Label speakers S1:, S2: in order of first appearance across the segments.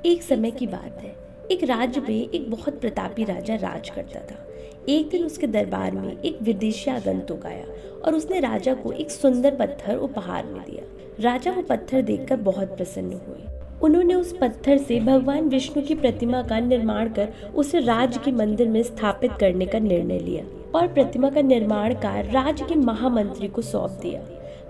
S1: एक समय की बात है। एक राज्य में एक बहुत प्रतापी राजा राज करता था। एक दिन उसके दरबार में एक विदेशी आगंतुक आया और उसने राजा को एक सुंदर पत्थर उपहार में दिया। राजा वो पत्थर देखकर बहुत प्रसन्न हुए। उन्होंने उस पत्थर से भगवान विष्णु की प्रतिमा का निर्माण कर उसे राज्य के मंदिर में स्थापित करने का निर्णय लिया और प्रतिमा का निर्माण कार्य राज्य के महामंत्री को सौंप दिया।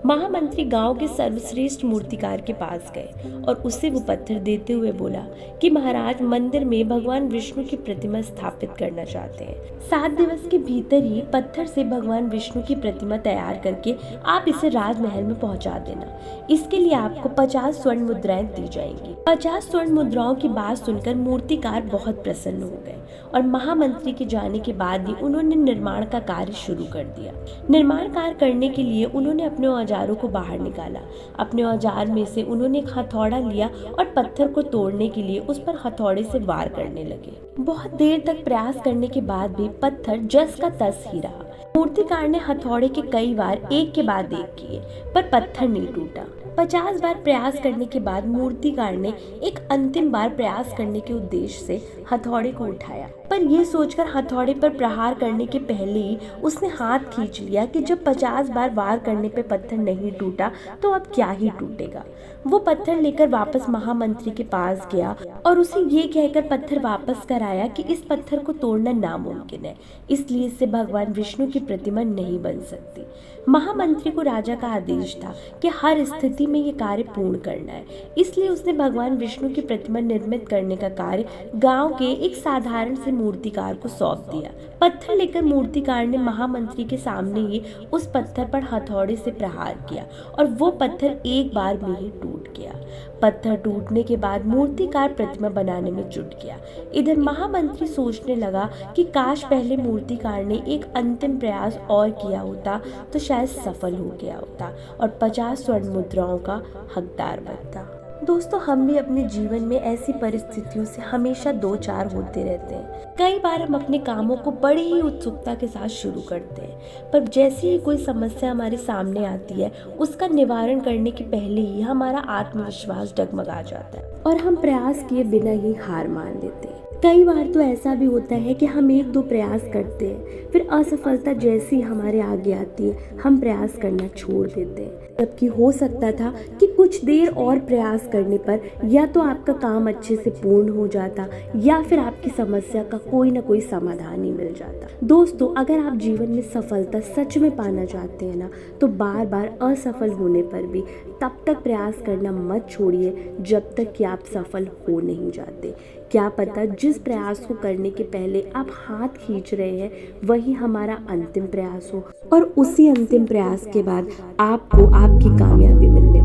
S1: महामंत्री गांव के सर्वश्रेष्ठ मूर्तिकार के पास गए और उसे वो पत्थर देते हुए बोला कि महाराज, मंदिर में भगवान विष्णु की प्रतिमा स्थापित करना चाहते हैं। 7 दिवस के भीतर ही पत्थर से भगवान विष्णु की प्रतिमा तैयार करके आप इसे राजमहल में पहुंचा देना। इसके लिए आपको 50 स्वर्ण मुद्राएं दी जाएंगी। 50 स्वर्ण मुद्राओं की बात सुनकर मूर्तिकार बहुत प्रसन्न हो गए और महामंत्री के जाने के बाद ही उन्होंने निर्माण का कार्य शुरू कर दिया। निर्माण कार्य करने के लिए उन्होंने अपने औजारों को बाहर निकाला। अपने औजार में से उन्होंने एक हथौड़ा लिया और पत्थर को तोड़ने के लिए उस पर हथौड़े से वार करने लगे। बहुत देर तक प्रयास करने के बाद भी पत्थर जस का तस ही रहा। मूर्तिकार ने हथौड़े के कई बार एक के बाद एक किए, पर पत्थर नहीं टूटा। 50 बार प्रयास करने के बाद मूर्तिकार ने एक अंतिम बार प्रयास करने के उद्देश्य से हथौड़े को उठाया, पर यह सोचकर हथौड़े पर प्रहार करने के पहले ही उसने हाथ खींच लिया कि जब 50 बार वार करने पे पत्थर नहीं टूटा तो अब क्या ही टूटेगा। वो पत्थर लेकर वापस महामंत्री के पास गया और उसे ये कहकर पत्थर वापस कराया कि इस पत्थर को तोड़ना नामुमकिन है, इसलिए इससे भगवान विष्णु की प्रतिमा नहीं बन सकती। महामंत्री को राजा का आदेश था कि हर स्थिति में ये कार्य पूर्ण करना है, इसलिए उसने भगवान विष्णु की प्रतिमा निर्मित करने का कार्य गांव के एक साधारण से मूर्तिकार को सौंप दिया। पत्थर लेकर मूर्तिकार ने महामंत्री के सामने ही उस पत्थर पर हथौड़े से प्रहार किया और वो पत्थर एक बार में ही टूट गया। पत्थर टूटने के बाद मूर्तिकार प्रतिमा बनाने में जुट गया। इधर महामंत्री सोचने लगा कि काश पहले मूर्तिकार ने एक अंतिम प्रयास और किया होता तो शायद सफल हो गया होता और 50 स्वर्ण मुद्राओं का हकदार बनता। दोस्तों, हम भी अपने जीवन में ऐसी परिस्थितियों से हमेशा दो चार होते रहते हैं। कई बार हम अपने कामों को बड़ी ही उत्सुकता के साथ शुरू करते हैं, पर जैसे ही कोई समस्या हमारे सामने आती है, उसका निवारण करने के पहले ही हमारा आत्मविश्वास डगमगा जाता है और हम प्रयास किए बिना ही हार मान लेते हैं। कई बार तो ऐसा भी होता है कि हम 1-2 प्रयास करते हैं, फिर असफलता जैसी हमारे आगे आती है हम प्रयास करना छोड़ देते हैं, जबकि हो सकता था कि कुछ देर और प्रयास करने पर या तो आपका काम अच्छे से पूर्ण हो जाता या फिर आपकी समस्या का कोई ना कोई समाधान ही मिल जाता। दोस्तों, अगर आप जीवन में सफलता सच में पाना चाहते हैं ना, तो बार बार असफल होने पर भी तब तक प्रयास करना मत छोड़िए जब तक कि आप सफल हो नहीं जाते। क्या पता जिस प्रयास को करने के पहले आप हाथ खींच रहे हैं वही हमारा अंतिम प्रयास हो और उसी अंतिम प्रयास के बाद आपको आपकी कामयाबी मिलने